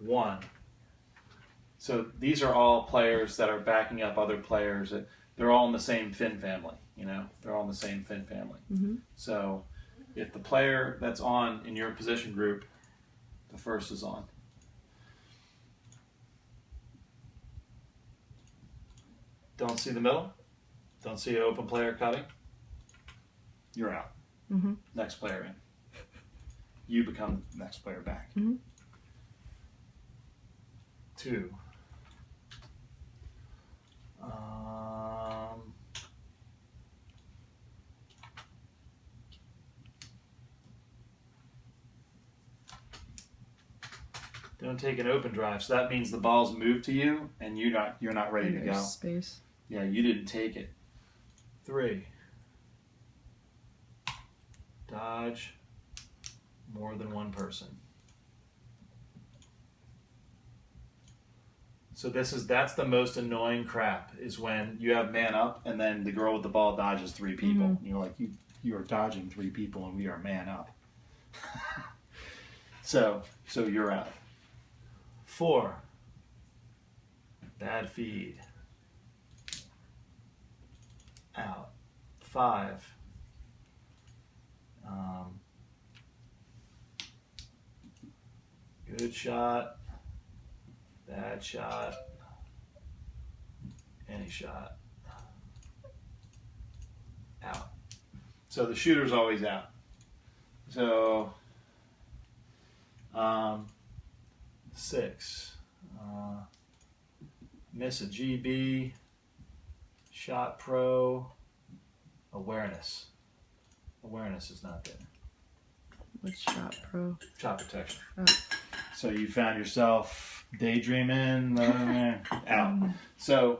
1. So these are all players that are backing up other players. They're all in the same fin family, you know? They're all in the same fin family. Mm-hmm. So if the player that's on in your position group, the first is on. Don't see the middle? Don't see an open player cutting? You're out. Mm-hmm. Next player in. You become the next player back. Mm-hmm. 2. Don't take an open drive, so that means the ball's moved to you, and you're not ready to go. Space. Yeah, you didn't take it. 3. Dodge more than one person. So that's the most annoying crap, is when you have man up and then the girl with the ball dodges 3 people. Mm-hmm. You're like, you are dodging 3 people and we are man up. so you're out. 4. Bad feed. Out. 5. Good shot. Bad shot. Any shot. Out. So the shooter's always out. So 6. Miss a GB. Shot pro. Awareness. Awareness is not there. What's shot pro? Shot protection. Oh. So you found yourself daydreaming, out. So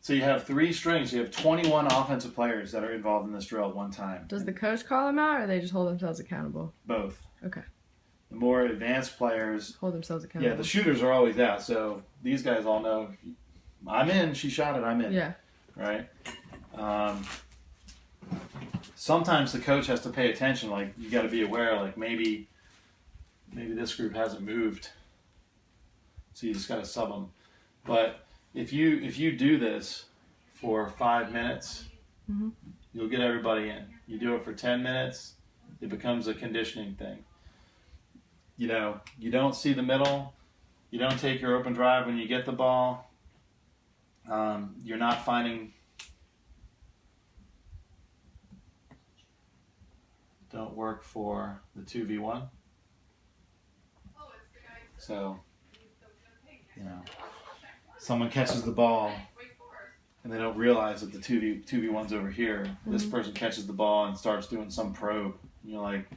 you have 3 strings. You have 21 offensive players that are involved in this drill at one time. Does the coach call them out, or they just hold themselves accountable? Both. Okay. The more advanced players Hold themselves accountable. Yeah, the shooters are always out. So these guys all know, I'm in. She shot it. I'm in. Yeah. Right. Sometimes the coach has to pay attention. Like, you got to be aware. Like, maybe this group hasn't moved, so you just got to sub them. But if you do this for 5 minutes, mm-hmm. you'll get everybody in. You do it for 10 minutes, it becomes a conditioning thing. You know, you don't see the middle. You don't take your open drive when you get the ball. You're not finding. Don't work for the 2v1. So, you know, someone catches the ball and they don't realize that the 2v1's over here. Mm-hmm. This person catches the ball and starts doing some probe. And you're like,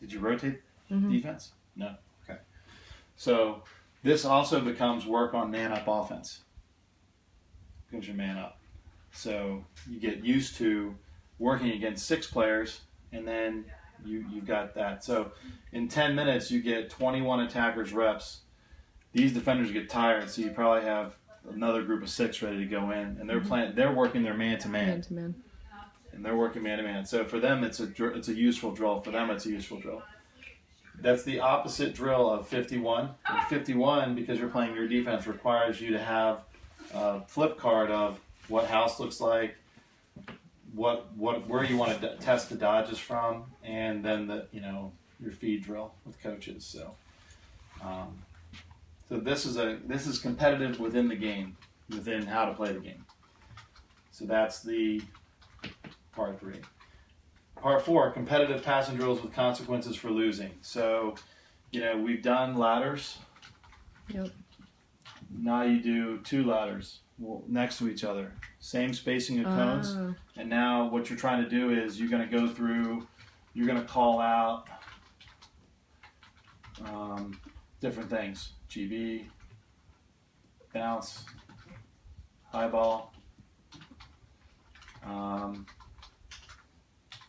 did you rotate mm-hmm. defense? No. Okay. So this also becomes work on man-up offense. Becomes your man-up. So you get used to working against 6 players, and then you've got that. So in 10 minutes, you get 21 attackers reps. These defenders get tired, so you probably have another group of 6 ready to go in, and they're working their man-to-man. Man-to-man. And they're working man-to-man. So for them, it's a useful drill. For them, it's a useful drill. That's the opposite drill of 51. And 51, because you're playing your defense, requires you to have a flip card of what house looks like, where you want to test the dodges from, and then your feed drill with coaches. So, so this is competitive within the game, within how to play the game. So that's the part 3. Part 4, competitive passing drills with consequences for losing. So, we've done ladders. Yep. Now you do 2 ladders next to each other. Same spacing of cones. And now what you're trying to do is you're going to go through, you're going to call out different things. GB, bounce, high ball,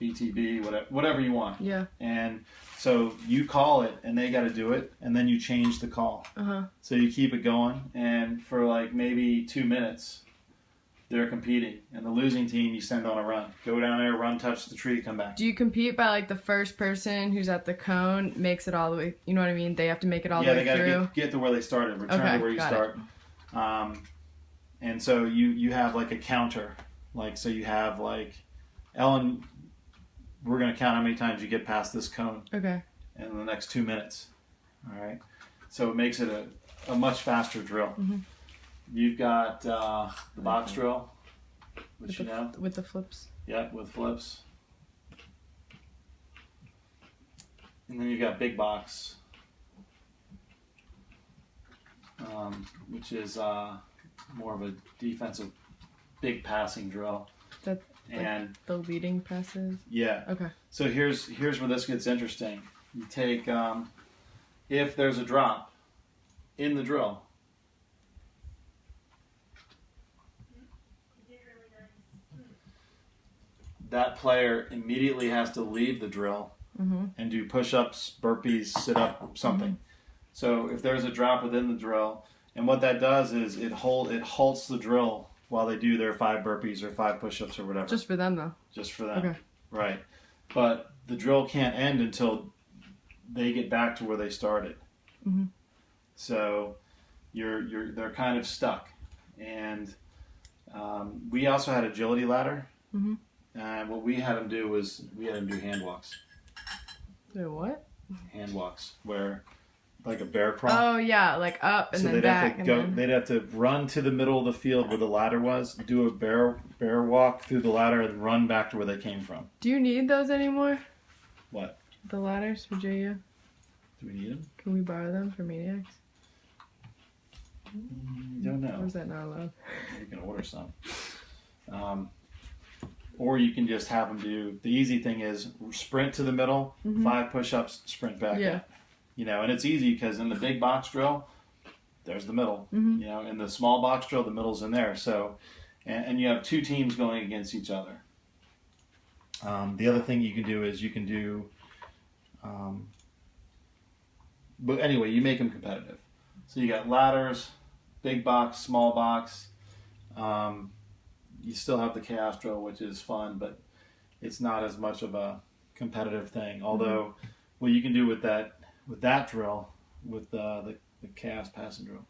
BTB, whatever you want. Yeah. And so you call it, and they got to do it, and then you change the call. Uh-huh. So you keep it going, and for like maybe 2 minutes, they're competing. And the losing team, you send on a run. Go down there, run, touch the tree, come back. Do you compete by like the first person who's at the cone makes it all the way? You know what I mean? They have to make it all the way through. Yeah, they got to get to where they started. Return to where you start. And so you have like a counter. Like, so you have like, Ellen, we're going to count how many times you get past this cone. Okay. In the next 2 minutes. All right. So it makes it a much faster drill. Mm-hmm. You've got the box drill, which you know. With the flips. Yeah, with flips. And then you've got big box, which is more of a defensive, big passing drill. That and the leading passes. Yeah. Okay. So here's where this gets interesting. You take if there's a drop in the drill. That player immediately has to leave the drill and do push-ups, burpees, sit-up, something. Mm-hmm. So if there's a drop within the drill, and what that does is it halts the drill while they do their 5 burpees or 5 push-ups or whatever. Just for them, though. Just for them. Okay. Right. But the drill can't end until they get back to where they started. Mm-hmm. So they're kind of stuck. And we also had agility ladder. Mm-hmm. And what we had them do was we had them do hand walks. Do what? Hand walks, where like a bear crawl. Oh yeah, like up and then back. They'd have to run to the middle of the field where the ladder was, do a bear walk through the ladder, and run back to where they came from. Do you need those anymore? What? The ladders for JU? Do we need them? Can we borrow them for Maniax? Don't know. Or is that not allowed? You can order some. Or you can just have them do, the easy thing is sprint to the middle, 5 push-ups, sprint back up. You know, and it's easy because in the big box drill, there's the middle. You know, in the small box drill, the middle's in there. So, and you have 2 teams going against each other. The other thing you can do is you can do, but anyway, you make them competitive. So you got ladders, big box, small box. You still have the chaos drill, which is fun, but it's not as much of a competitive thing. Although, what you can do with that drill, with the chaos passing drill,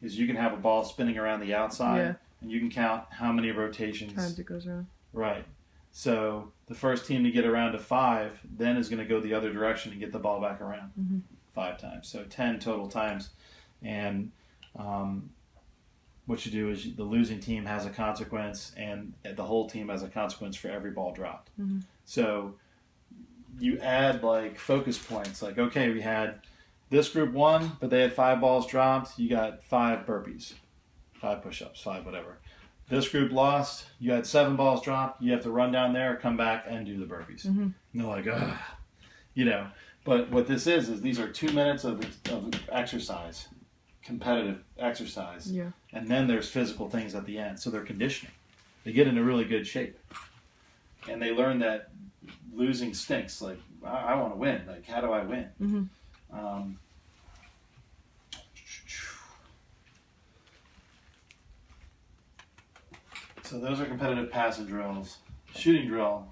is you can have a ball spinning around the outside, and you can count how many rotations. Times it goes around. Right. So the first team to get around to 5 then is going to go the other direction and get the ball back around 5 times. So 10 total times. And what you do is the losing team has a consequence, and the whole team has a consequence for every ball dropped. So you add like focus points. Like, okay, we had this group won, but they had 5 balls dropped. You got 5 burpees, 5 push-ups, 5 whatever. This group lost. You had 7 balls dropped. You have to run down there, come back, and do the burpees. And they're like, ugh. You know. But what this is these are 2 minutes of exercise. Competitive exercise, and then there's physical things at the end. So they're conditioning. They get into really good shape, and they learn that losing stinks. Like, I want to win. Like, how do I win? So those are competitive passing drills. Shooting drill,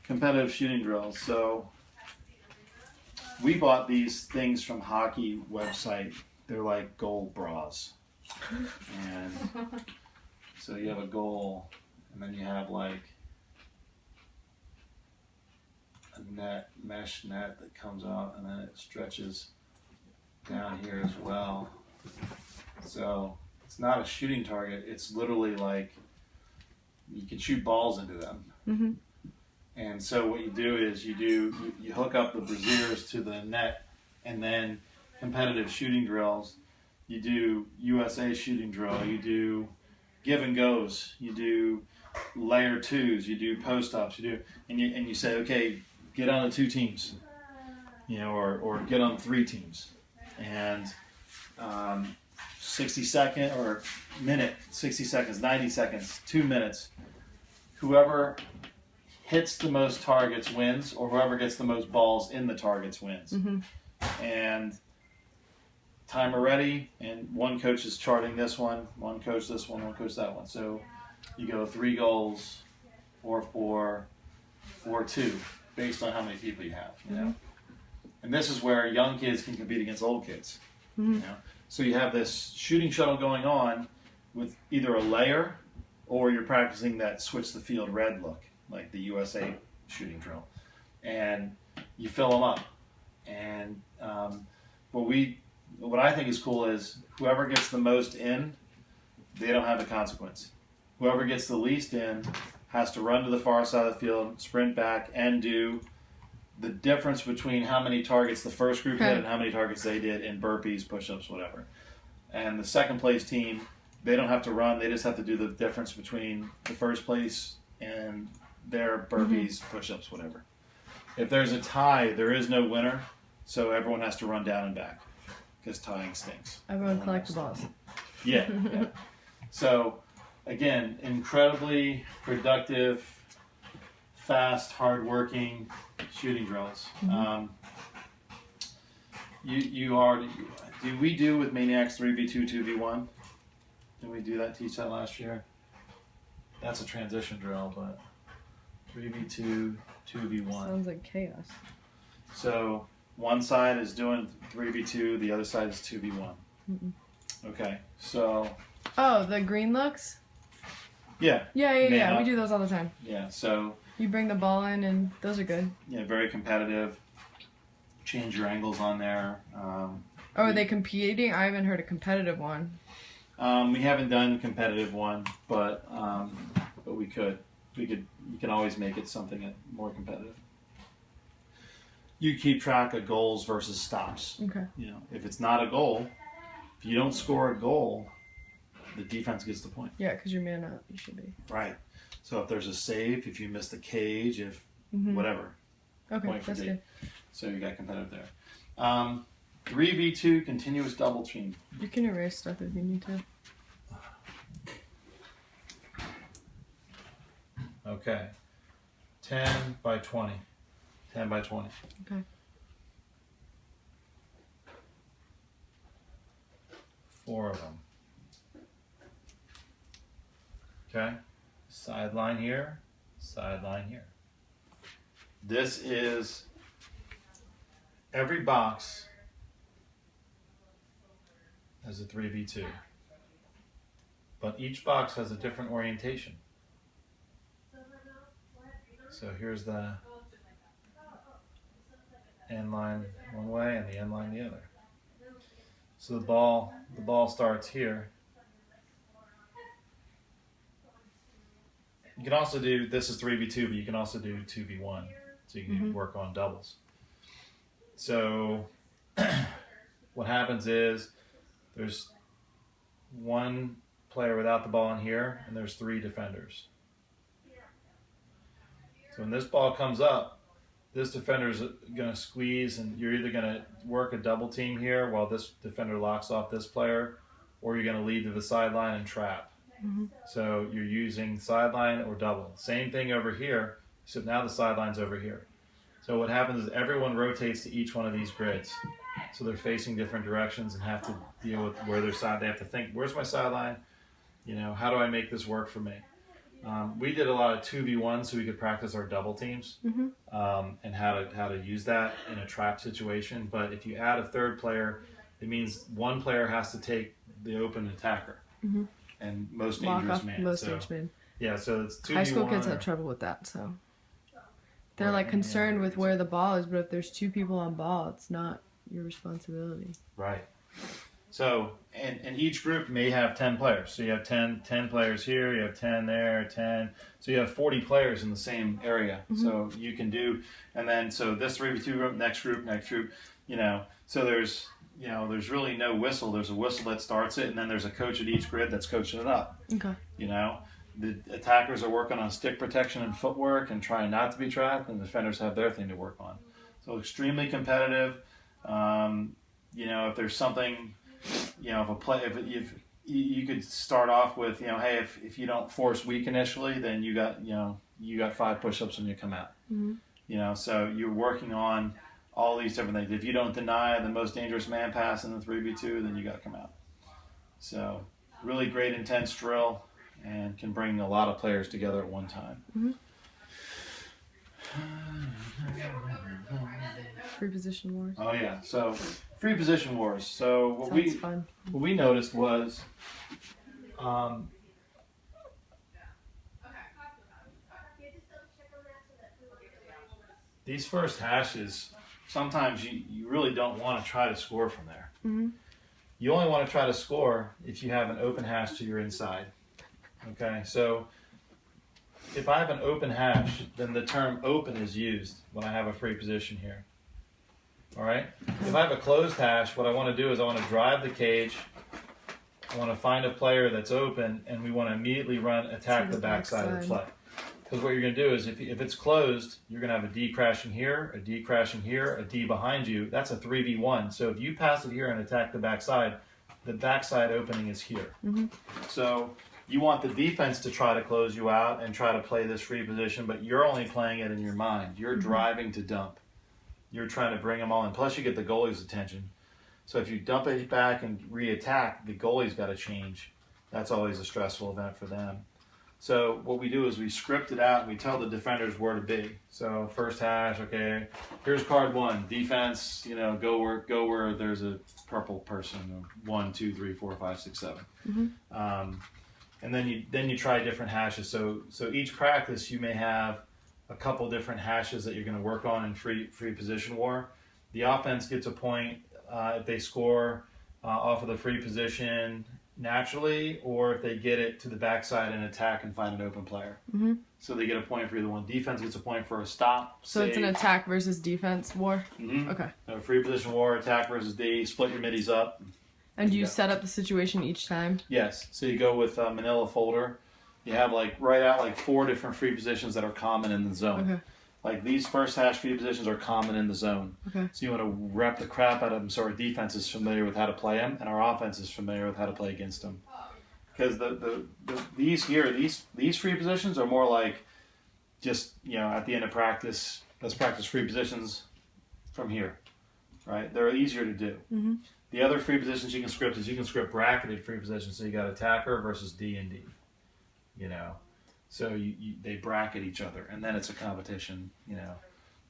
competitive shooting drills. So we bought these things from hockey website. They're like goal bras. And so you have a goal, and then you have like a mesh net that comes out, and then it stretches down here as well. So it's not a shooting target. It's literally like you can shoot balls into them. And so what you do is you hook up the brassieres to the net, and then competitive shooting drills, you do USA shooting drill, you do give and goes, you do layer 2s, you do post ups, and you say, okay, get on the 2 teams, you know, or get on 3 teams, and 60 second or minute, 60 seconds, 90 seconds, 2 minutes, whoever hits the most targets wins, or whoever gets the most balls in the targets wins. And timer ready, and one coach is charting this one coach this one coach that one. So you go 3 goals, or 4, or 2, based on how many people you have. You know, and this is where young kids can compete against old kids. You know, so you have this shooting shuttle going on with either a layer, or you're practicing that switch the field red look, like the USA shooting drill, and you fill them up. And what I think is cool is whoever gets the most in, they don't have a consequence. Whoever gets the least in has to run to the far side of the field, sprint back, and do the difference between how many targets the first group hit and how many targets they did in burpees, push-ups, whatever. And the second place team, they don't have to run. They just have to do the difference between the first place and their burpees, push-ups, whatever. If there's a tie, there is no winner, so everyone has to run down and back because tying stinks. Everyone collect the balls. Yeah. So, again, incredibly productive, fast, hard-working shooting drills. Do we do with Maniax 3v2, 2v1? Did we do that, teach that last year? That's a transition drill, but 3v2, 2v1. Sounds like chaos. So one side is doing 3v2, the other side is 2v1. Okay, so... Oh, the green looks? Yeah. Yeah. We do those all the time. Yeah, so... You bring the ball in, and those are good. Yeah, very competitive. Change your angles on there. Are they competing? I haven't heard a competitive one. We haven't done competitive one, but we could. You can always make it something more competitive. You keep track of goals versus stops. Okay. You know, if it's not a goal, if you don't score a goal, the defense gets the point. Yeah, because you're man up. You should be. Right. So if there's a save, if you miss the cage, if whatever. Okay, that's good. So you got competitive there. 3v2 continuous double team. You can erase stuff if you need to. Okay. 10 by 20. 10 by 20. Okay. 4 of them. Okay. Sideline here. Sideline here. This is every box has a 3v2. But each box has a different orientation. So here's the end line one way and the end line the other. So the ball starts here. You can also do, this is 3v2, but you can also do 2v1. So you can work on doubles. So what happens is there's one player without the ball in here, and there's 3 defenders. So when this ball comes up, this defender's going to squeeze, and you're either going to work a double team here while this defender locks off this player, or you're going to lead to the sideline and trap. So you're using sideline or double. Same thing over here, so now the sideline's over here. So what happens is everyone rotates to each one of these grids. So they're facing different directions and have to deal with where their side. They have to think, where's my sideline? You know, how do I make this work for me? We did a lot of 2v1 so we could practice our double teams and how to use that in a trap situation. But if you add a third player, it means one player has to take the open attacker and most dangerous man. Most dangerous man. Yeah, so it's 2v1. High school kids have trouble with that, so they're like concerned with where the ball is, but if there's 2 people on ball, it's not your responsibility. Right. So, and each group may have 10 players. So you have 10 players here, you have 10 there, 10. So you have 40 players in the same area. So you can do, and then, so this 3v2 group, next group, you know. So there's really no whistle. There's a whistle that starts it, and then there's a coach at each grid that's coaching it up. Okay. You know, the attackers are working on stick protection and footwork and trying not to be trapped, and the defenders have their thing to work on. So extremely competitive. You know, if there's something, you know, if you could start off with, you know, hey, if you don't force weak initially, then you got 5 push-ups when you come out. You know, so you're working on all these different things. If you don't deny the most dangerous man pass in the 3v2, then you got to come out. So really great intense drill and can bring a lot of players together at one time. Mm-hmm. Free position wars. Oh yeah, so free position wars. So what we noticed was these first hashes, sometimes you really don't want to try to score from there. Mm-hmm. You only want to try to score if you have an open hash to your inside. Okay, so if I have an open hash, then the term open is used when I have a free position here. All right? If I have a closed hash, what I want to do is I want to drive the cage. I want to find a player that's open, and we want to immediately attack the backside of the play. Because what you're going to do is if it's closed, you're going to have a D crashing here, a D crashing here, a D behind you. That's a 3v1. So if you pass it here and attack the backside opening is here. Mm-hmm. So you want the defense to try to close you out and try to play this free position, but you're only playing it in your mind. You're driving to dump. You're trying to bring them all in. Plus you get the goalie's attention. So if you dump it back and re-attack, the goalie's got to change. That's always a stressful event for them. So what we do is we script it out and we tell the defenders where to be. So first hash, okay, here's card 1. Defense, go where there's a purple person. 1, 2, 3, 4, 5, 6, 7. Mm-hmm. And then you try different hashes. So each practice you may have a couple different hashes that you're going to work on in free position war. The offense gets a point if they score off of the free position naturally, or if they get it to the backside and attack and find an open player. Mm-hmm. So they get a point for either one. Defense gets a point for a stop. So save. It's an attack versus defense war? Mm-hmm. Okay. So free position war, attack versus D, split your middies up. And do you set up the situation each time? Yes. So you go with a manila folder. You have write out 4 different free positions that are common in the zone. Okay. Like these first hash free positions are common in the zone. Okay. So you want to rep the crap out of them so our defense is familiar with how to play them and our offense is familiar with how to play against them. Because these free positions are more like just, at the end of practice, let's practice free positions from here, right? They're easier to do. Mm-hmm. The other free positions you can script bracketed free positions. So you got attacker versus D and D, So they bracket each other, and then it's a competition.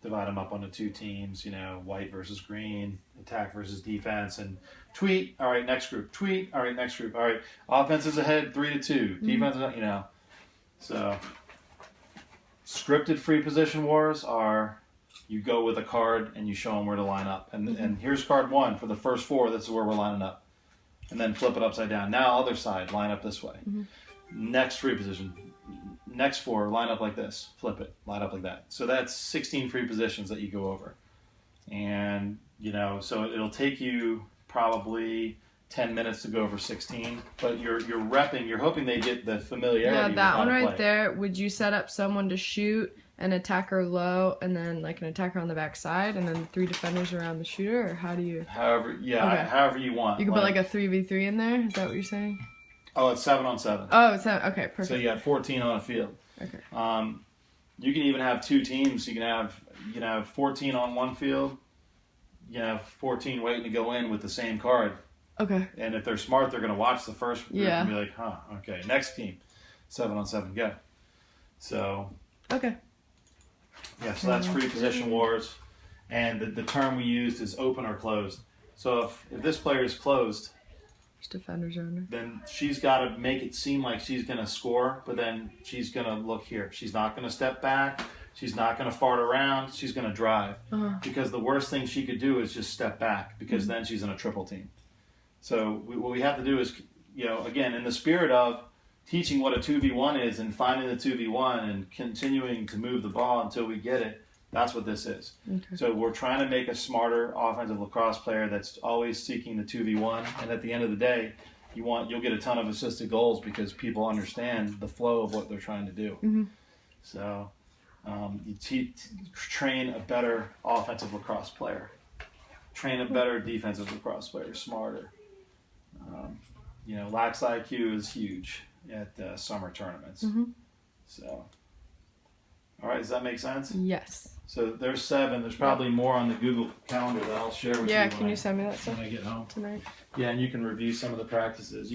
Divide them up onto 2 teams. White versus green, attack versus defense, and tweet. All right, next group. Tweet. All right, next group. All right, offense is ahead 3-2. Defense is So scripted free position wars are you go with a card and you show them where to line up, and here's card 1 for the first 4. This is where we're lining up, and then flip it upside down. Now other side, line up this way. Mm-hmm. Next free position. Next 4, line up like this. Flip it, line up like that. So that's 16 free positions that you go over. And, so it'll take you probably 10 minutes to go over 16. But you're repping, you're hoping they get the familiarity. Yeah, that one right play. there, would you set up someone to shoot, an attacker low, and then an attacker on the back side, and then 3 defenders around the shooter? Or how do you... However you want. You can put a 3v3 in there? Is that what you're saying? Oh, it's 7-on-7. Oh, it's okay, perfect. So you got 14 on a field. Okay. You can even have 2 teams. You can have 14 on one field. You can have 14 waiting to go in with the same card. Okay. And if they're smart, they're going to watch the first group and be like, okay, next team, 7-on-7, go. So. Okay. Yeah, so that's free position wars. And the term we used is open or closed. So if this player is closed, defenders around her, then she's got to make it seem like she's going to score, but then she's going to look here. She's not going to step back. She's not going to fart around. She's going to drive. Because the worst thing she could do is just step back, because then she's in a triple team. So what we have to do is, again, in the spirit of teaching what a 2v1 is and finding the 2v1 and continuing to move the ball until we get it, that's what this is. Okay. So we're trying to make a smarter offensive lacrosse player that's always seeking the 2v1, and at the end of the day, you'll get a ton of assisted goals because people understand the flow of what they're trying to do. Mm-hmm. So you train a better offensive lacrosse player, train a better defensive lacrosse player, smarter. Lax IQ is huge at summer tournaments. Mm-hmm. So All right, does that make sense? Yes. So there's 7. There's probably more on the Google Calendar that I'll share with you. Yeah, can you send me that when stuff I get home? tonight? Yeah, and you can review some of the practices.